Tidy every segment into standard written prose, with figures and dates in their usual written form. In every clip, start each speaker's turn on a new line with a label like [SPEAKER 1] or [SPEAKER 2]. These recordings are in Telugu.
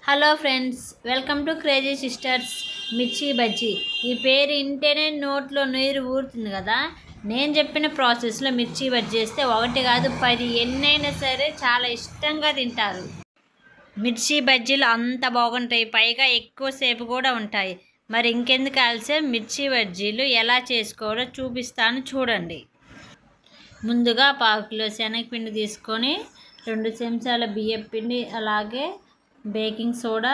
[SPEAKER 1] Hello friends, welcome to crazy sisters మిర్చి బజ్జీ. ఈ పేరు వింటేనే నోట్లో నీరు ఊరుతుంది కదా. నేను చెప్పిన ప్రాసెస్లో మిర్చి బజ్జీ చేస్తే ఒకటి కాదు 10 ఎన్నైనా సరే చాలా ఇష్టంగా తింటారు. మిర్చి బజ్జీలు అంత బాగుంటాయి, పైగా ఎక్కువసేపు కూడా ఉంటాయి. మరి ఇంకెందుకు ఆలస్యం, మిర్చి బజ్జీలు ఎలా చేసుకోవాలో చూపిస్తాను చూడండి. ముందుగా 1/4 కిలో శనగపిండి తీసుకొని 2 చెంచాల బియ్యం పిండి, అలాగే బేకింగ్ సోడా,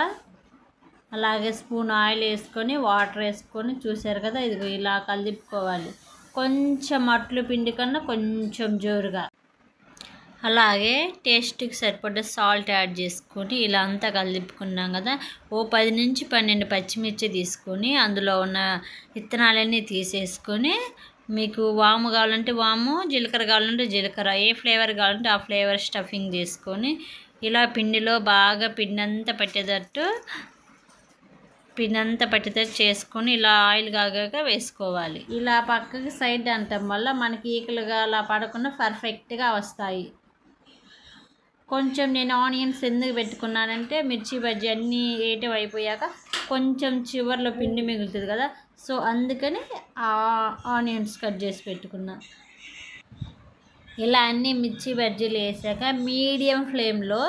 [SPEAKER 1] అలాగే స్పూన్ ఆయిల్ వేసుకొని వాటర్ వేసుకొని చూసారు కదా, ఇది ఇలా కలిపుకోవాలి. కొంచెం అట్లు పిండి కన్నా కొంచెం జోరుగా. అలాగే టేస్ట్కి సరిపడ్డ సాల్ట్ యాడ్ చేసుకొని ఇలా అంతా కలిపుకున్నాం కదా. ఓ 10 నుంచి 12 పచ్చిమిర్చి తీసుకొని అందులో ఉన్న విత్తనాలన్నీ తీసేసుకొని, మీకు వాము కావాలంటే వాము, జీలకర్ర కావాలంటే జీలకర్ర, ఏ ఫ్లేవర్ కావాలంటే ఆ ఫ్లేవర్ స్టఫింగ్ చేసుకొని ఇలా పిండిలో బాగా పిండి అంతా పట్టేటట్టు చేసుకొని ఇలా ఆయిల్ కాగాక వేసుకోవాలి. ఇలా పక్కకి సైడ్ అంటం వల్ల మనకి ఈకలుగా అలా పడకుండా పర్ఫెక్ట్గా వస్తాయి. కొంచెం నేను ఆనియన్స్ ఎందుకు పెట్టుకున్నానంటే, మిర్చి బజ్జీ అన్నీ ఏటివ్ అయిపోయాక కొంచెం చివర్లో పిండి మిగులుతుంది కదా, సో అందుకని ఆనియన్స్ కట్ చేసి పెట్టుకున్నా. ఇలా అన్నీ మిర్చి బజ్జీలు వేసాక మీడియం ఫ్లేమ్లో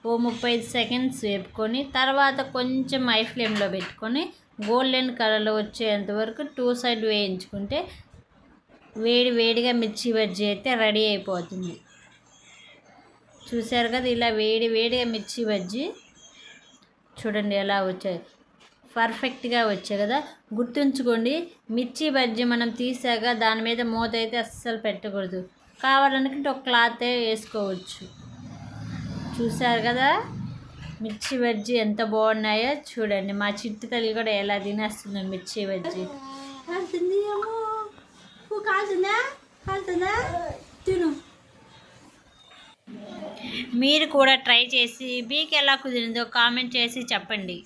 [SPEAKER 1] ఓ 35 సెకండ్స్ వేపుకొని, తర్వాత కొంచెం హై ఫ్లేమ్లో పెట్టుకొని గోల్డెన్ కలర్లో వచ్చేంత వరకు 2 సైడ్ వేయించుకుంటే వేడిగా మిర్చి బజ్జీ అయితే రెడీ అయిపోతుంది. చూసారు కదా, ఇలా వేడిగా మిర్చి బజ్జీ చూడండి ఎలా వచ్చాయి, పర్ఫెక్ట్గా వచ్చాయి కదా. గుర్తుంచుకోండి, మిర్చి బజ్జీ మనం తీసాక దాని మీద మూత అయితే అస్సలు పెట్టకూడదు. కావాలనుకుంటే ఒక క్లాత్ వేసుకోవచ్చు. చూసారు కదా మిర్చి బజ్జీ ఎంత బాగున్నాయో చూడండి. మా చిట్టి తల్లి కూడా ఎలా తినేస్తుందో మిర్చి బజ్జీ. మీరు కూడా ట్రై చేసి మీకు ఎలా కుదిరిందో కామెంట్ చేసి చెప్పండి.